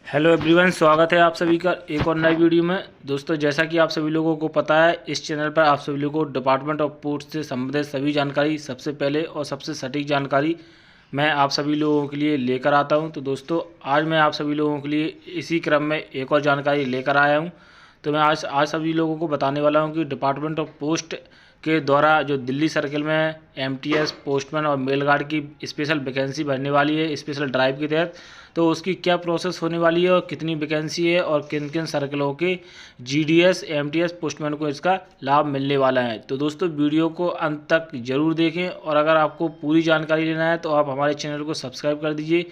Hello everyone, स्वागत है आप सभी का एक और नई वीडियो में। दोस्तों, जैसा कि आप सभी लोगों को पता है, इस चैनल पर आप सभी लोगों को डिपार्टमेंट ऑफ पोस्ट से संबंधित सभी जानकारी सबसे पहले और सबसे सटीक जानकारी मैं आप सभी लोगों के लिए लेकर आता हूं। तो दोस्तों, आज मैं आप सभी लोगों के लिए इसी क्रम में एक और जानकारी लेकर आया हूं। तो मैं आज सभी लोगों को बताने वाला हूं कि डिपार्टमेंट ऑफ पोस्ट के द्वारा जो दिल्ली सर्किल में एमटीएस पोस्टमैन और मेल गार्ड की स्पेशल वैकेंसी भरने वाली है स्पेशल ड्राइव के तहत, तो उसकी क्या प्रोसेस होने वाली है और कितनी वैकेंसी है और किन किन सर्कलों के जीडीएस एमटीएस पोस्टमैन को इसका लाभ मिलने वाला है। तो दोस्तों, वीडियो को अंत तक जरूर देखें और अगर आपको पूरी जानकारी लेना है तो आप हमारे चैनल को सब्सक्राइब कर दीजिए,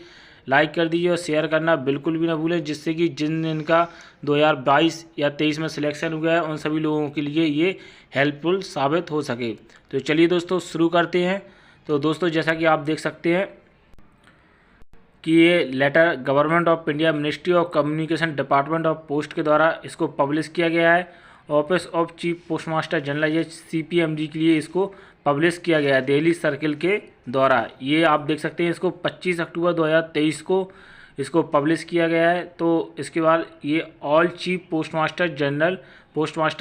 लाइक कर दीजिए और शेयर करना बिल्कुल भी ना भूलें, जिससे कि जिन इनका 2022 या 23 में सिलेक्शन हुआ है उन सभी लोगों के लिए ये हेल्पफुल साबित हो सके। तो चलिए दोस्तों, शुरू करते हैं। तो दोस्तों, जैसा कि आप देख सकते हैं कि ये letter government of India ministry of communication department of post के द्वारा इसको पब्लिश किया गया है। Office of chief postmaster general, ये सीपीएमजी के लिए इसको पब्लिश किया गया है दिल्ली सर्किल के द्वारा। ये आप देख सकते हैं, इसको 25 अक्टूबर 2023 को इसको पब्लिश किया गया है। तो इसके बाद ये ऑल चीफ पोस्टमास्टर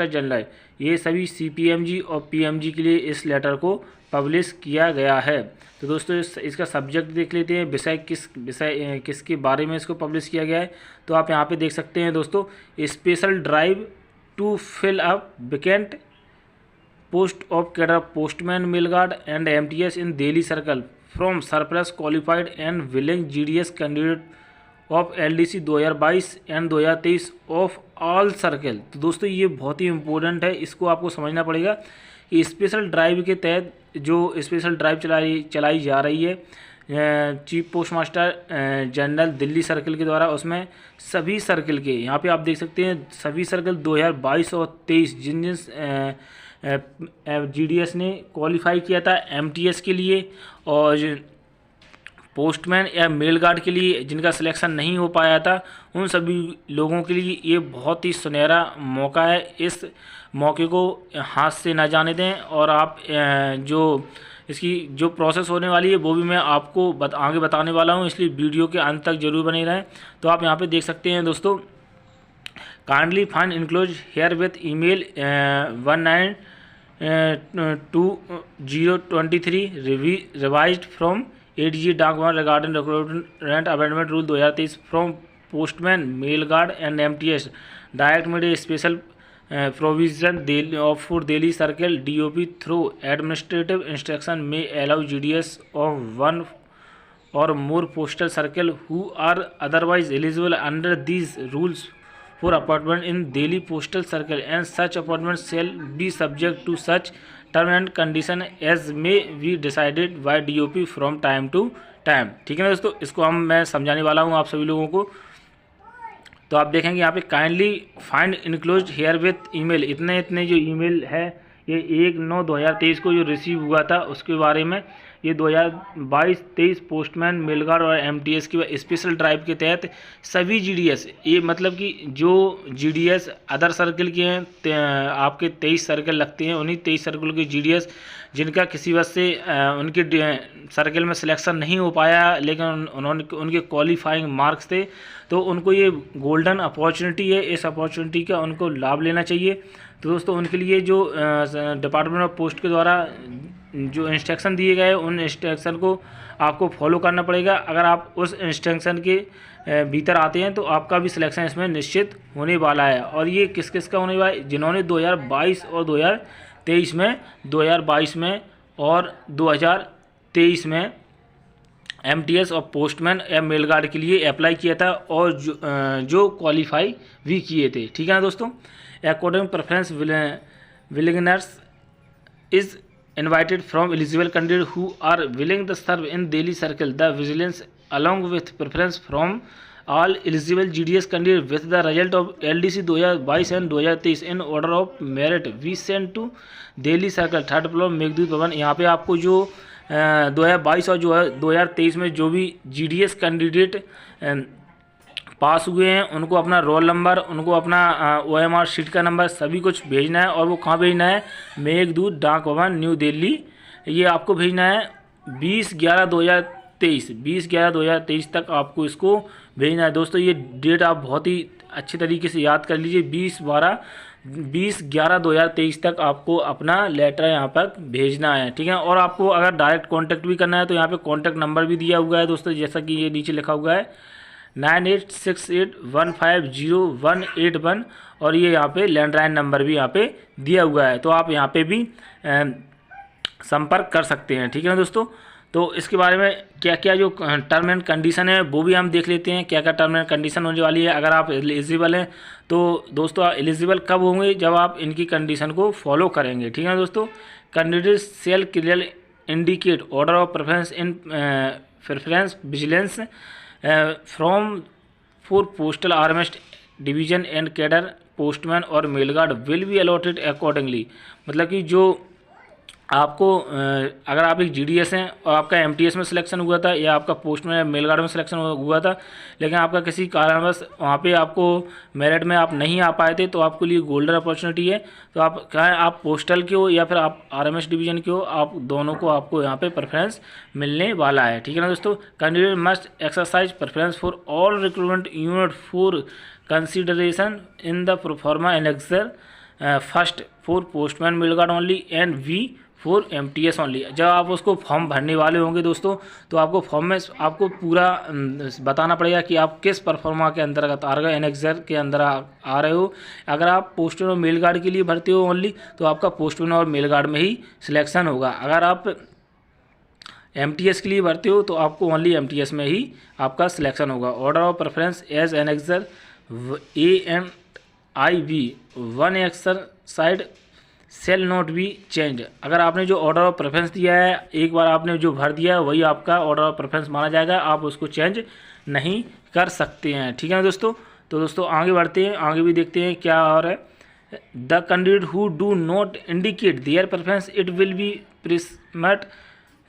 जनरल ये सभी सीपीएमजी और पीएमजी के लिए इस लेटर को पब्लिश किया गया है। तो दोस्तों, इसका सब्जेक्ट देख लेते हैं, विषय किसके बारे में इसको पब्लिश किया गया है। तो आप यहाँ पे देख सकते हैं दोस्तों, special drive to fill up vacant post of cadre postman mail guard and MTS in Delhi circle from surplus qualified and willing GDS candidate of LDC 2022 and 2023 of all circle. तो दोस्तों, ये बहुत ही इम्पोर्टेंट है, इसको आपको समझना पड़ेगा कि स्पेशल ड्राइव के तहत जो स्पेशल ड्राइव चलाई जा रही है chief postmaster general Delhi circle के द्वारा, उसमें सभी सर्किल के यहाँ पे आप देख सकते हैं सभी सर्किल 2022 और 23 जिन जीडीएस ने क्वालिफाई किया था एमटीएस के लिए और पोस्टमैन या मेल गार्ड के लिए जिनका सिलेक्शन नहीं हो पाया था, उन सभी लोगों के लिए ये बहुत ही सुनहरा मौका है। इस मौके को हाथ से ना जाने दें और आप इसकी जो प्रोसेस होने वाली है वो भी मैं आपको आगे बताने वाला हूँ, इसलिए वीडियो के अंत तक जरूर बने रहें। तो आप यहाँ पे देख सकते हैं दोस्तों, kindly find enclose herewith email 19/2023 revised from ADG डाकघर regarding recruitment amendment rule 2023 from postman mail guard and MTS direct made a special provision for Delhi Circle DOP through administrative instruction may allow GDS of one or more postal circle who are otherwise eligible under these rules for appointment in Delhi postal circle, and such appointments shall be subject to such term and condition as may be decided by DOP from time to time। ठीक है ना दोस्तों, इसको मैं समझाने वाला हूँ आप सभी लोगों को। तो आप देखेंगे यहाँ पे kindly find enclose herewith email, इतने जो ईमेल है ये 1/9/2023 को जो रिसीव हुआ था उसके बारे में, ये 2022-23 पोस्टमैन मेल गार्ड और एमटीएस की स्पेशल ड्राइव के तहत सभी जीडीएस, ये मतलब कि जो जीडीएस अदर सर्कल के हैं आपके 23 सर्कल लगते हैं, उन्हीं 23 सर्कल के जीडीएस जिनका किसी वजह से उनके सर्कल में सिलेक्शन नहीं हो पाया लेकिन उनके क्वालिफाइंग मार्क्स थे, तो उनको ये गोल्डन अपॉर्चुनिटी है, इस अपॉर्चुनिटी का उनको लाभ लेना चाहिए। तो दोस्तों, उनके लिए जो डिपार्टमेंट ऑफ पोस्ट के द्वारा जो इंस्ट्रक्शन दिए गए उन इंस्ट्रक्शन को आपको फॉलो करना पड़ेगा। अगर आप उस इंस्ट्रक्शन के भीतर आते हैं तो आपका भी सिलेक्शन इसमें निश्चित होने वाला है। और ये किस किस का होने वाला है, जिन्होंने 2022 और 2023 में 2022 में और 2023 में एमटीएस और पोस्टमैन या मेल गार्ड के लिए अप्लाई किया था और जो क्वालिफाई भी किए थे। ठीक है ना दोस्तों, according preference willingness is invited from eligible candidates who are willing to serve in Delhi Circle. The vigilance along with preference from all eligible GDS candidates with the result of LDC 2022 and 2023 in order of merit we sent to Delhi Circle, third floor Meghdoot भवन। यहाँ पे आपको जो 2022 और जो है 2023 में जो भी GDS कैंडिडेट पास हुए हैं उनको अपना रोल नंबर, उनको अपना OMR शीट का नंबर सभी कुछ भेजना है। और वो कहाँ भेजना है, मेघदूत डाक भवन न्यू दिल्ली, ये आपको भेजना है 20/11/2023 तक आपको इसको भेजना है। दोस्तों ये डेट आप बहुत ही अच्छी तरीके से याद कर लीजिए, 20/11/2023 तक आपको अपना लेटर यहाँ पर भेजना है, ठीक है। और आपको अगर डायरेक्ट कांटेक्ट भी करना है तो यहाँ पे कांटेक्ट नंबर भी दिया हुआ है दोस्तों, जैसा कि ये नीचे लिखा हुआ है 9868150181, और ये यहाँ पे लैंडलाइन नंबर भी यहाँ पे दिया हुआ है, तो आप यहाँ पे भी संपर्क कर सकते हैं, ठीक है ना दोस्तों। तो इसके बारे में क्या क्या जो टर्म एंड कंडीशन है वो भी हम देख लेते हैं, क्या क्या टर्म एंड कंडीशन होने वाली है। अगर आप एलिजिबल हैं तो दोस्तों एलिजिबल कब होंगे, जब आप इनकी कंडीशन को फॉलो करेंगे, ठीक है दोस्तों। Candidate shall clear indicate order of preference in preference vigilance from for postal RMS division and cadre postman और mail guard will be allotted accordingly. मतलब कि जो आपको अगर आप एक जीडीएस हैं और आपका एमटीएस में सिलेक्शन हुआ था या आपका पोस्टमैन या मेलगार्ड में सिलेक्शन हुआ था, लेकिन आपका किसी कारणवश वहाँ पे आपको मेरिट में आप नहीं आ पाए थे, तो आपके लिए गोल्डन अपॉर्चुनिटी है। तो आप कहें आप पोस्टल के हो या फिर आप आरएमएस डिवीजन के हो, आप दोनों को आपको यहाँ पे प्रेफरेंस मिलने वाला है, ठीक है ना दोस्तों। Candidate must exercise preference for all recruitment unit for consideration in the proforma annexure first for postman mail guard only and V for MTS only. जब आप उसको फॉर्म भरने वाले होंगे दोस्तों, तो आपको फॉर्म में आपको पूरा बताना पड़ेगा कि आप किस परफॉर्मा के अंतर्गत आ रहे हो, एनेक्सर के अंदर आ रहे हो। अगर आप पोस्टमैन और मेलगार्ड के लिए भरते हो ओनली, तो आपका पोस्टमैन और मेलगार्ड में ही सिलेक्शन होगा। अगर आप एमटीएस के लिए भरते हो तो आपको ओनली एमटीएस में ही आपका सिलेक्शन होगा। Order of preference as annexure ANIV one exercised shall not be change. अगर आपने जो ऑर्डर ऑफ प्रेफरेंस दिया है, एक बार आपने जो भर दिया है वही आपका ऑर्डर ऑफ प्रेफरेंस माना जाएगा, आप उसको चेंज नहीं कर सकते हैं, ठीक है ना दोस्तों। तो दोस्तों आगे बढ़ते हैं, आगे भी देखते हैं क्या और है। The candidate who do not indicate their preference it will be presumed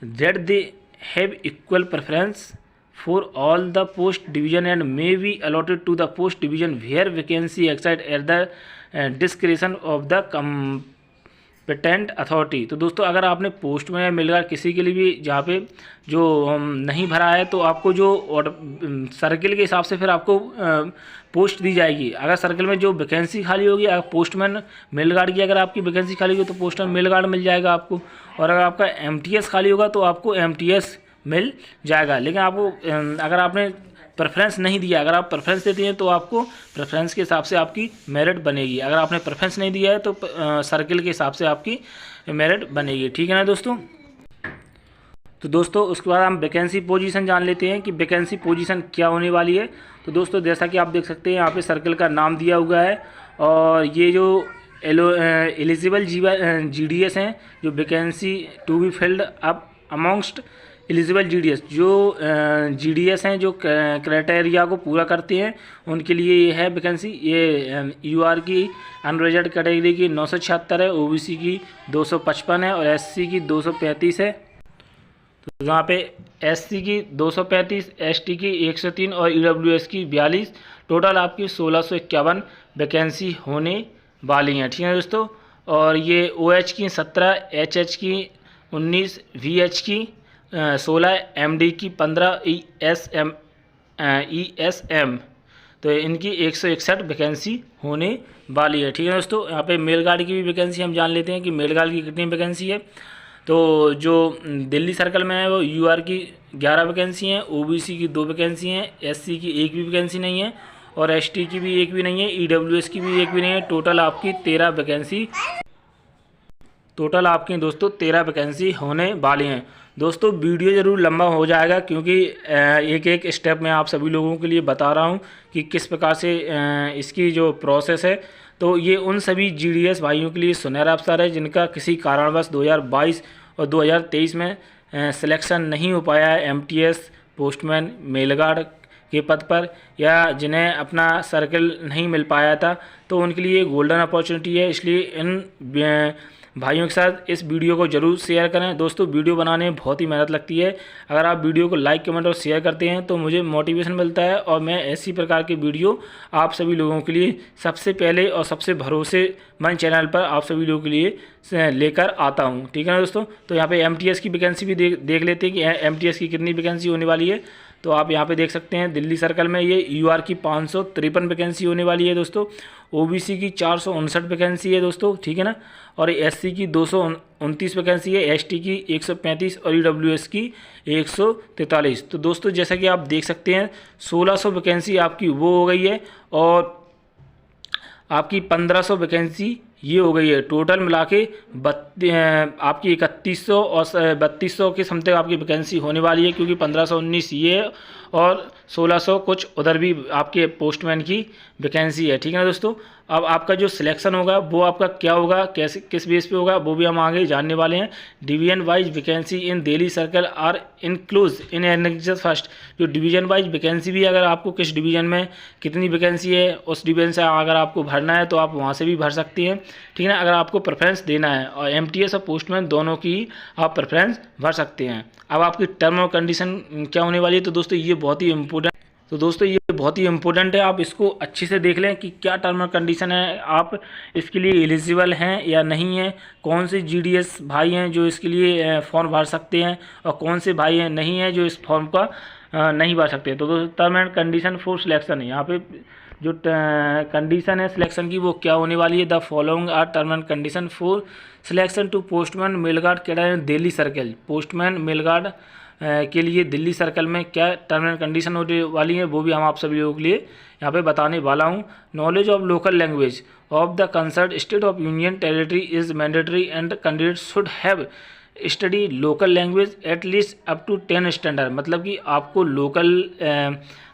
that they have equal preference for all the post division and may be allotted to the post division where vacancy exist at the discretion of the patent authority. तो दोस्तों अगर आपने post में mail guard किसी के लिए भी जहाँ पे जो नहीं भरा है, तो आपको जो सर्किल के हिसाब से फिर आपको पोस्ट दी जाएगी। अगर सर्किल में जो वैकेंसी खाली होगी, अगर पोस्टमैन मेलगार्ड की अगर आपकी वैकेंसी खाली होगी तो पोस्टमैन मेलगार्ड मिल जाएगा आपको, और अगर आपका एमटीएस खाली होगा तो आपको एमटीएस मिल जाएगा। लेकिन आपको अगर आपने प्रेफरेंस नहीं दिया, अगर आप प्रेफरेंस देते हैं तो आपको प्रेफरेंस के हिसाब से आपकी मेरिट बनेगी। अगर आपने प्रेफरेंस नहीं दिया है तो सर्किल के हिसाब से आपकी मेरिट बनेगी, ठीक है ना दोस्तों। तो दोस्तों उसके बाद हम वैकेंसी पोजीशन जान लेते हैं कि वैकेंसी पोजीशन क्या होने वाली है। तो दोस्तों जैसा कि आप देख सकते हैं यहाँ पे सर्किल का नाम दिया हुआ है, और ये जो एलिजिबल जीडीएस हैं, जो vacancy to be filled up amongst eligible GDS, जो जीडीएस हैं जो क्राइटेरिया को पूरा करते हैं उनके लिए ये है वैकेंसी। ये यूआर की अनरिजर्व कैटेगरी की 976 है, ओबीसी की 255 है और एससी की 235 है। तो यहाँ पे एससी की 235, एसटी की 103 और ईडब्ल्यूएस की 42, टोटल आपकी 1651 वैकेंसी होने वाली हैं, ठीक है दोस्तों। और ये ओएच की 17, एचएच की 19, वीएच की 16, एमडी की 15, ईएसएम तो इनकी 161 वैकेंसी होने वाली है, ठीक है दोस्तों। यहाँ पे मेलगार्ड की भी वैकेंसी हम जान लेते हैं कि मेलगार्ड की कितनी वैकेंसी है। तो जो दिल्ली सर्कल में है वो यूआर की 11 वैकेंसी हैं, ओबीसी की 2 वैकेंसी हैं, एससी की 1 भी वैकेंसी नहीं है और एसटी की भी 1 भी नहीं है, ईडब्ल्यूएस की भी 1 भी नहीं है। टोटल आपकी 13 वैकेंसी दोस्तों 13 वैकेंसी होने वाली हैं। दोस्तों वीडियो ज़रूर लंबा हो जाएगा क्योंकि एक एक स्टेप मैं आप सभी लोगों के लिए बता रहा हूं कि किस प्रकार से इसकी जो प्रोसेस है। तो ये उन सभी जीडीएस भाइयों के लिए सुनहरा अवसर है जिनका किसी कारणवश 2022 और 2023 में सिलेक्शन नहीं हो पाया है एमटीएस, पोस्टमैन, मेलगार्ड के पद पर, या जिन्हें अपना सर्कल नहीं मिल पाया था, तो उनके लिए गोल्डन अपॉर्चुनिटी है। इसलिए इन भाइयों के साथ इस वीडियो को जरूर शेयर करें। दोस्तों वीडियो बनाने में बहुत ही मेहनत लगती है, अगर आप वीडियो को लाइक, कमेंट और शेयर करते हैं तो मुझे मोटिवेशन मिलता है और मैं ऐसी प्रकार के वीडियो आप सभी लोगों के लिए सबसे पहले और सबसे भरोसेमंद चैनल पर आप सभी लोगों के लिए लेकर आता हूं, ठीक है ना दोस्तों। तो यहाँ पे एमटीएस की वैकेंसी भी देख लेते हैं कि एमटीएस की कितनी वैकेंसी होने वाली है। तो आप यहाँ पे देख सकते हैं दिल्ली सर्कल में ये यूआर की 553 वैकेंसी होने वाली है दोस्तों, ओबीसी की 459 वैकेंसी है दोस्तों, ठीक है ना, और एससी की 229 वैकेंसी है, एसटी की 135 और ईडब्ल्यूएस की 143। तो दोस्तों जैसा कि आप देख सकते हैं 1600 वैकेंसी आपकी वो हो गई है और आपकी 1500 वैकेंसी ये हो गई है। टोटल मिला के आपकी 3100 और 3200 के समथिंग आपकी वैकेंसी होने वाली है, क्योंकि 1519 ये है और 1600 कुछ उधर भी आपके पोस्टमैन की वैकेंसी है, ठीक है ना दोस्तों। अब आपका जो सिलेक्शन होगा वो आपका क्या होगा, कैसे किस बेस पे होगा, वो भी हम आगे जानने वाले हैं। Division wise vacancy in Delhi circle are include in annexure first. जो डिवीजन वाइज वैकेंसी भी, अगर आपको किस डिवीजन में कितनी वैकेंसी है उस डिवीजन से अगर आपको भरना है तो आप वहाँ से भी भर सकती हैं, ठीक है ना। अगर आपको प्रेफरेंस देना है और एमटीएस और पोस्टमैन दोनों की आप प्रेफरेंस भर सकते हैं। अब आपकी टर्म और कंडीशन क्या होने वाली है, तो दोस्तों ये बहुत ही इम्पोर्टेंट है, आप इसको अच्छे से देख लें कि क्या टर्म और कंडीशन है, आप इसके लिए एलिजिबल हैं या नहीं हैं, कौन से जीडीएस भाई हैं जो इसके लिए फॉर्म भर सकते हैं और कौन से भाई हैं नहीं हैं जो इस फॉर्म का नहीं भर सकते। तो दोस्तों term and condition for selection है, यहाँ पे जो कंडीशन है सिलेक्शन की वो क्या होने वाली है। The following are term and condition for selection to postman mail guard cadre in Delhi circle. Postman mail guard के लिए दिल्ली सर्कल में क्या टर्म एंड कंडीशन होने वाली है वो भी हम आप सभी लोगों के लिए यहाँ पे बताने वाला हूँ। Knowledge of local language of the concern state of union territory is mandatory and candidate should have study local language at least up to 10 standard. मतलब कि आपको लोकल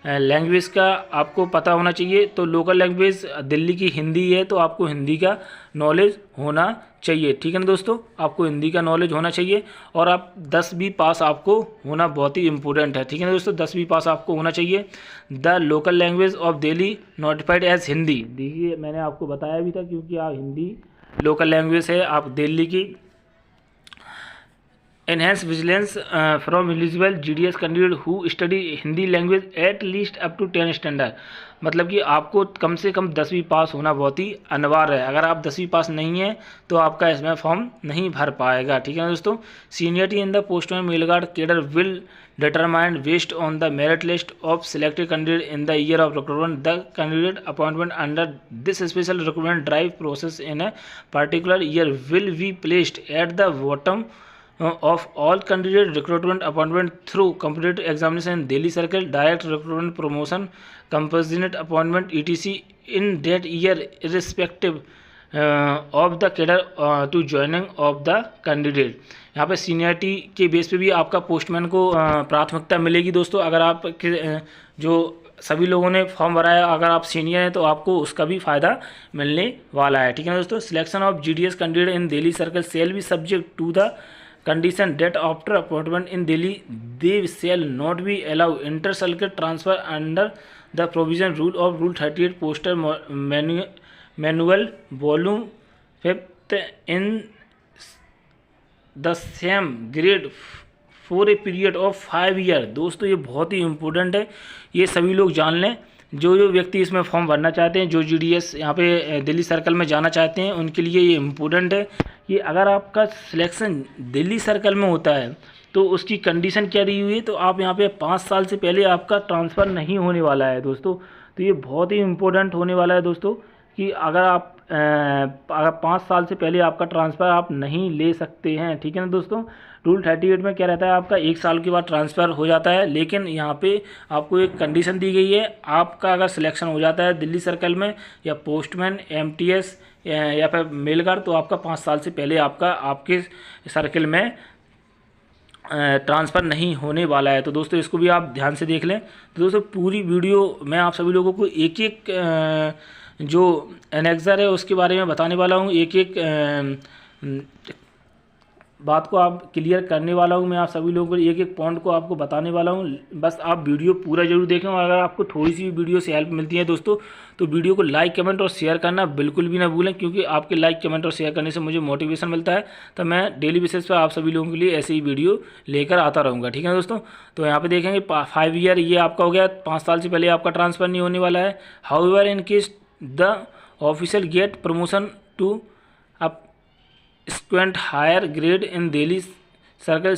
लैंग्वेज का आपको पता होना चाहिए। तो लोकल लैंग्वेज दिल्ली की हिंदी है तो आपको हिंदी का नॉलेज होना चाहिए, ठीक है ना दोस्तों, आपको हिंदी का नॉलेज होना चाहिए। और आप 10वीं पास आपको होना बहुत ही इंपॉर्टेंट है, ठीक है ना दोस्तों, 10वीं पास आपको होना चाहिए। The local language of Delhi notified as Hindi. देखिए मैंने आपको बताया भी था, क्योंकि आप हिंदी लोकल लैंग्वेज है आप दिल्ली की। Enhance vigilance from eligible GDS candidate who study Hindi language at least up to 10 standard. मतलब कि आपको कम से कम 10वीं पास होना बहुत ही अनिवार्य है। अगर आप 10वीं पास नहीं है तो आपका इसमें फॉर्म नहीं भर पाएगा, ठीक है ना दोस्तों। Seniority in the postman mail guard cadre will determined based on the merit list of selected candidate in the year of recruitment. The candidate appointment under this special recruitment drive process in a particular year will be placed at the bottom of all candidate recruitment appointment through competitive examination in Delhi Circle, direct recruitment, promotion, compassionate appointment etc. in that year irrespective of the cadre to joining of the candidate. यहाँ पे seniority के base पे भी आपका postman को प्राथमिकता मिलेगी दोस्तों। अगर आप जो सभी लोगों ने फॉर्म भरा है अगर आप सीनियर हैं तो आपको उसका भी फ़ायदा मिलने वाला है, ठीक है ना दोस्तों। Selection of GDS candidate in Delhi circle shall be subject to the condition that after appointment in Delhi they shall not be allowed inter circle transfer under the provision rule of Rule 38 poster manual volume 5th in the same grade for a period of 5 years। दोस्तों ये बहुत ही important है, ये सभी लोग जान लें। जो व्यक्ति इसमें फॉर्म भरना चाहते हैं, जो जीडीएस यहाँ पे दिल्ली सर्कल में जाना चाहते हैं, उनके लिए ये इम्पोर्टेंट है कि अगर आपका सिलेक्शन दिल्ली सर्कल में होता है तो उसकी कंडीशन क्या दी हुई है। तो आप यहाँ पे 5 साल से पहले आपका ट्रांसफ़र नहीं होने वाला है दोस्तों। तो ये बहुत ही इम्पोर्टेंट होने वाला है दोस्तों कि अगर 5 साल से पहले आपका ट्रांसफ़र आप नहीं ले सकते हैं, ठीक है ना दोस्तों। रूल 38 में क्या रहता है, आपका 1 साल के बाद ट्रांसफ़र हो जाता है, लेकिन यहाँ पे आपको एक कंडीशन दी गई है। आपका अगर सिलेक्शन हो जाता है दिल्ली सर्कल में या पोस्टमैन एमटीएस या फिर मेल गार्ड, तो आपका 5 साल से पहले आपके सर्कल में ट्रांसफ़र नहीं होने वाला है। तो दोस्तों इसको भी आप ध्यान से देख लें। तो दोस्तों पूरी वीडियो मैं आप सभी लोगों को एक एक जो एनेक्सर है उसके बारे में बताने वाला हूँ, एक एक बात को आप क्लियर करने वाला हूँ। मैं आप सभी लोगों को एक एक पॉइंट को आपको बताने वाला हूँ। बस आप वीडियो पूरा जरूर देखें और अगर आपको थोड़ी सी वीडियो से हेल्प मिलती है दोस्तों तो वीडियो को लाइक कमेंट और शेयर करना बिल्कुल भी ना भूलें, क्योंकि आपके लाइक कमेंट और शेयर करने से मुझे मोटिवेशन मिलता है। तो मैं डेली बेसिस पर आप सभी लोगों के लिए ऐसे ही वीडियो लेकर आता रहूँगा, ठीक है दोस्तों। तो यहाँ पर देखेंगे 5 ईयर ये आपका हो गया, 5 साल से पहले आपका ट्रांसफ़र नहीं होने वाला है। However in case the official get promotion to subsequent higher grade in Delhi circle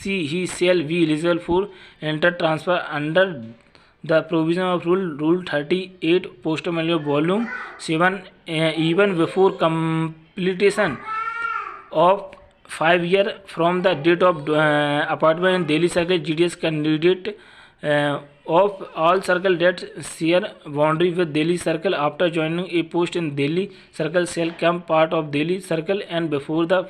he shall be eligible for enter transfer under the provision of Rule 38 Post Manual Volume 7 even before completion of 5 years from the date of appointment in Delhi Circle. GDS candidate of all circle that share boundary with Delhi Circle after joining a post in Delhi Circle shall become part of Delhi Circle and before the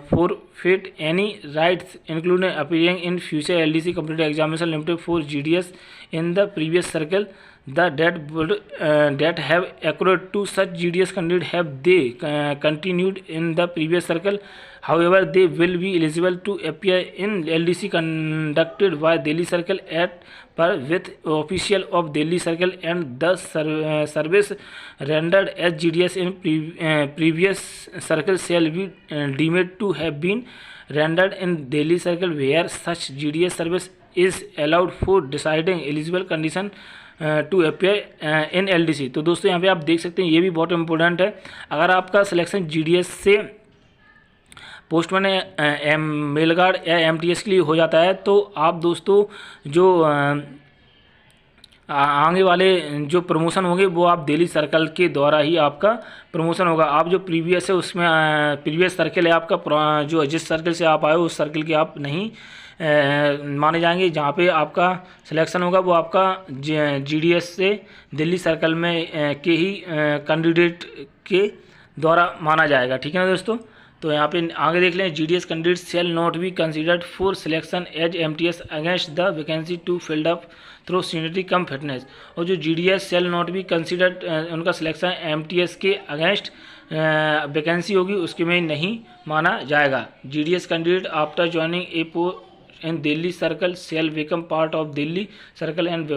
forfeit any rights including appearing in future LDC competitive examination limited for GDS in the previous circle. The that have accrued to such GDS candidate have they continued in the previous circle. However, they will be eligible to appear in LDC conducted by Delhi Circle at per with official of Delhi Circle and the service rendered as GDS in previous circle shall be deemed to have been rendered in Delhi Circle where such GDS service is allowed for deciding eligible condition to appear in LDC। तो दोस्तों यहाँ पे आप देख सकते हैं, ये भी बहुत इंपॉर्टेंट है। अगर आपका सिलेक्शन GDS से पोस्टमैन मेल गार्ड या MTS के लिए हो जाता है तो आप दोस्तों जो आगे वाले जो प्रमोशन होंगे वो आप दिल्ली सर्कल के द्वारा ही आपका प्रमोशन होगा। आप जो प्रीवियस है उसमें प्रीवियस सर्कल है आपका, जो जिस सर्कल से आप आए हो उस सर्कल के आप नहीं माने जाएंगे। जहाँ पे आपका सिलेक्शन होगा वो आपका GDS से दिल्ली सर्कल में के ही कैंडिडेट के द्वारा माना जाएगा। ठीक है ना दोस्तों। तो यहाँ पे आगे देख लें, GDS candidate shall not be considered for selection as MTS against the vacancy to filled up through seniority cum fitness. और जो GDS shall not be considered उनका सिलेक्शन MTS के अगेंस्ट वैकेंसी होगी उसके में नहीं माना जाएगा। GDS candidate after joining a post in Delhi Circle shall become part of Delhi Circle and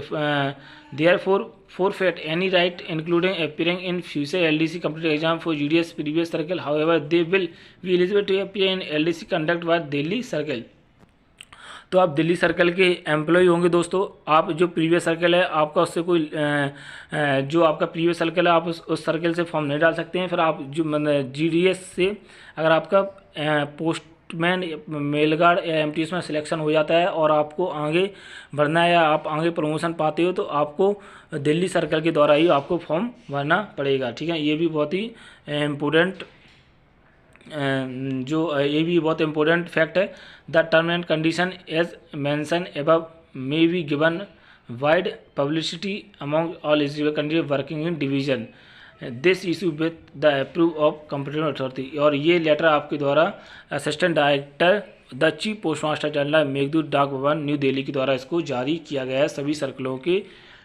therefore forfeit any right including appearing in future LDC competitive exam for GDS previous circle. However, they will be eligible to appear in LDC conduct by Delhi Circle। तो आप Delhi circle के employ होंगे दोस्तों। आप जो previous circle है आपका उससे कोई जो आपका प्रीवियस सर्कल है आप उस सर्कल से फॉर्म नहीं डाल सकते हैं। फिर आप जो GDS से अगर आपका पोस्टमैन मेल गार्ड या MTS में सिलेक्शन हो जाता है और आपको आगे बढ़ना है या आप आगे प्रमोशन पाते हो तो आपको दिल्ली सर्कल के द्वारा ही आपको फॉर्म भरना पड़ेगा। ठीक है, ये भी बहुत ही इम्पोर्टेंट ये भी बहुत इंपॉर्टेंट फैक्ट है। The term and condition as mention above may be given wide publicity among all eligible candidate working in division this issue with the approve of competent authority. और ये लेटर आपके द्वारा assistant director the chief post master general Meghdoot Dak Bhawan new Delhi के द्वारा इसको जारी किया गया है सभी सर्कलों के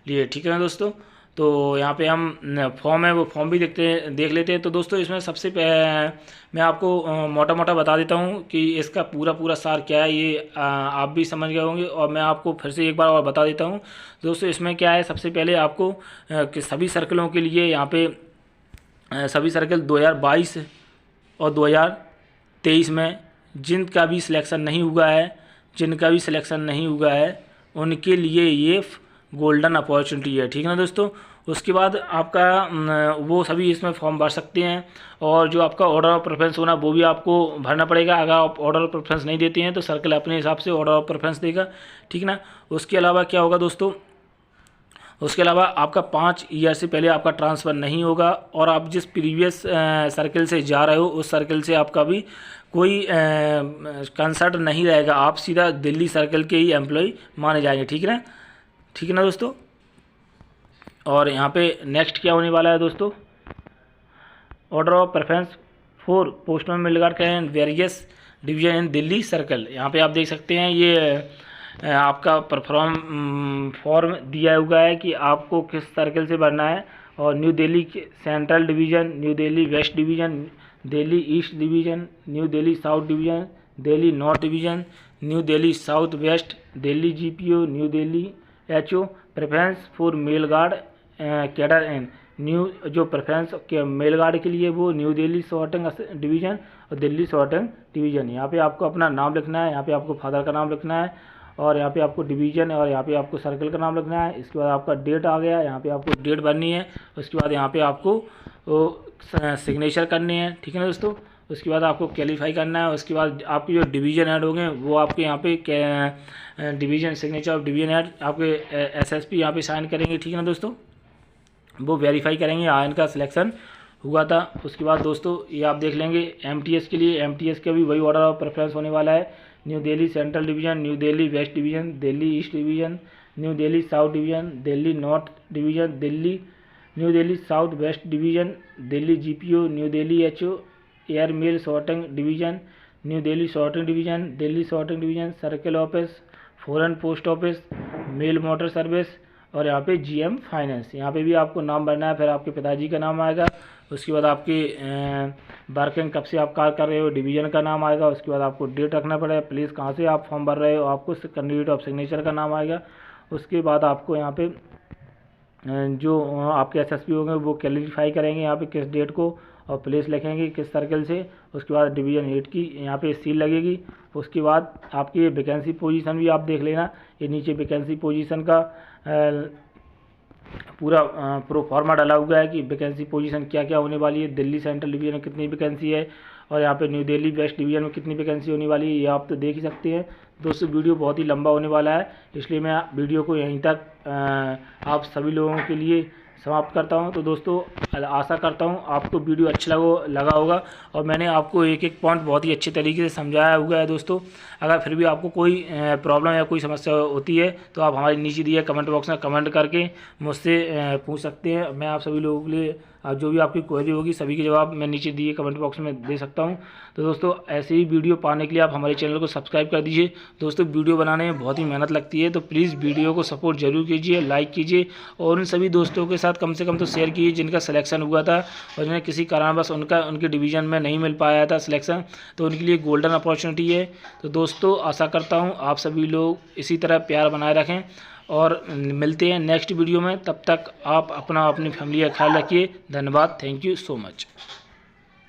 लिए। ठीक है ना दोस्तों। तो यहाँ पे हम फॉर्म है वो फॉर्म भी देख लेते हैं। तो दोस्तों इसमें सबसे मैं आपको मोटा मोटा बता देता हूँ कि इसका पूरा सार क्या है, ये आप भी समझ गए होंगे और मैं आपको फिर से एक बार और बता देता हूँ। दोस्तों इसमें क्या है, सबसे पहले आपको कि सभी सर्कलों के लिए यहाँ पे सभी सर्कल 2022 और 2023 में जिनका भी सिलेक्शन नहीं हुआ है उनके लिए ये गोल्डन अपॉर्चुनिटी है। ठीक है ना दोस्तों। उसके बाद आपका वो सभी इसमें फॉर्म भर सकते हैं और जो आपका ऑर्डर ऑफ प्रेफरेंस होना वो भी आपको भरना पड़ेगा। अगर आप ऑर्डर ऑफ प्रेफरेंस नहीं देते हैं तो सर्कल अपने हिसाब से ऑर्डर ऑफ प्रेफरेंस देगा। ठीक ना। उसके अलावा क्या होगा दोस्तों, उसके अलावा आपका 5 ईयर से पहले आपका ट्रांसफ़र नहीं होगा और आप जिस प्रीवियस सर्कल से जा रहे हो उस सर्कल से आपका भी कोई कंसर्ट नहीं रहेगा। आप सीधा दिल्ली सर्कल के ही एम्प्लॉय माने जाएंगे। ठीक है ना दोस्तों। और यहाँ पे नेक्स्ट क्या होने वाला है दोस्तों, order of preference for postman mail guard and various division in Delhi circle. यहाँ पे आप देख सकते हैं ये आपका फॉर्म दिया हुआ है कि आपको किस सर्कल से भरना है। और new Delhi central division, new Delhi west division, Delhi east division, new Delhi south division, Delhi north division, new Delhi south west, Delhi GPO, new Delhi HO। Preference for mail guard cadre and new जो प्रेफरेंस के मेल गार्ड के लिए वो न्यू दिल्ली सॉर्टिंग डिवीज़न और Delhi sorting division. यहाँ पे आपको अपना नाम लिखना है, यहाँ पे आपको फादर का नाम लिखना है और यहाँ पे आपको डिवीज़न और यहाँ पे आपको सर्कल का नाम लिखना है। इसके बाद आपका डेट आ गया, यहाँ पे आपको डेट भरनी है। उसके बाद यहाँ पे आपको सिग्नेचर करनी है। ठीक है ना दोस्तों। उसके बाद आपको क्वालिफाई करना है। उसके बाद आपके जो डिवीज़न हेड होंगे वो आपके यहाँ पे division signature of division head आपके एसएसपी यहाँ पे साइन करेंगे, ठीक है ना दोस्तों। वो वेरीफाई करेंगे हाँ इनका सिलेक्शन हुआ था। उसके बाद दोस्तों ये आप देख लेंगे एमटीएस के लिए, एमटीएस का भी वही ऑर्डर ऑफ प्रेफरेंस होने वाला है। New Delhi central division, new Delhi west division, Delhi east division, new Delhi south division, Delhi north division, new Delhi south west division, Delhi GPO, new Delhi HO, air mail sorting division, new Delhi sorting division, Delhi sorting division, circle office, foreign post office, mail motor service और यहाँ पे GM finance. यहाँ पे भी आपको नाम भरना है, फिर आपके पिताजी का नाम आएगा। उसके बाद आपकी वर्किंग कब से आप कार्य कर रहे हो, डिवीज़न का नाम आएगा। उसके बाद आपको डेट रखना पड़ेगा, प्लेस कहाँ से आप फॉर्म भर रहे हो, आपको कैंडिडेट ऑफ सिग्नेचर का नाम आएगा। उसके बाद आपको यहाँ पे जो आपके एसएसपी होंगे वो क्वालिफाई करेंगे यहाँ पे किस डेट को, और प्लेस लिखेंगे किस सर्कल से। उसके बाद डिवीज़न हेड की यहाँ पे सील लगेगी। उसके बाद आपकी वैकेंसी पोजीशन भी आप देख लेना, ये नीचे वैकेंसी पोजीशन का पूरा प्रो फॉर्मा डाला हुआ है कि वैकेंसी पोजीशन क्या क्या होने वाली है। दिल्ली सेंट्रल डिवीज़न में कितनी वैकेंसी है और यहाँ पे न्यू दिल्ली वेस्ट डिवीज़न में कितनी वैकेंसी होने वाली है, ये आप तो देख ही सकते हैं। दोस्तों वीडियो बहुत ही लंबा होने वाला है, इसलिए मैं वीडियो को यहीं तक आप सभी लोगों के लिए समाप्त करता हूं। तो दोस्तों आशा करता हूं आपको वीडियो अच्छा लगा होगा और मैंने आपको एक एक पॉइंट बहुत ही अच्छे तरीके से समझाया हुआ है। दोस्तों अगर फिर भी आपको कोई प्रॉब्लम या कोई समस्या होती है तो आप हमारे नीचे दिए कमेंट बॉक्स में कमेंट करके मुझसे पूछ सकते हैं। मैं आप सभी लोगों के लिए जो भी आपकी क्वेरी होगी सभी के जवाब मैं नीचे दिए कमेंट बॉक्स में दे सकता हूं। तो दोस्तों ऐसे ही वीडियो पाने के लिए आप हमारे चैनल को सब्सक्राइब कर दीजिए। दोस्तों वीडियो बनाने में बहुत ही मेहनत लगती है, तो प्लीज़ वीडियो को सपोर्ट जरूर कीजिए, लाइक कीजिए और उन सभी दोस्तों के साथ कम से कम तो शेयर कीजिए जिनका सिलेक्शन हुआ था और जिन्हें किसी कारणवश उनके डिवीज़न में नहीं मिल पाया था सिलेक्शन, तो उनके लिए गोल्डन अपॉर्चुनिटी है। तो दोस्तों आशा करता हूँ आप सभी लोग इसी तरह प्यार बनाए रखें और मिलते हैं नेक्स्ट वीडियो में। तब तक आप अपनी फैमिली का ख्याल रखिए। धन्यवाद, थैंक यू सो मच।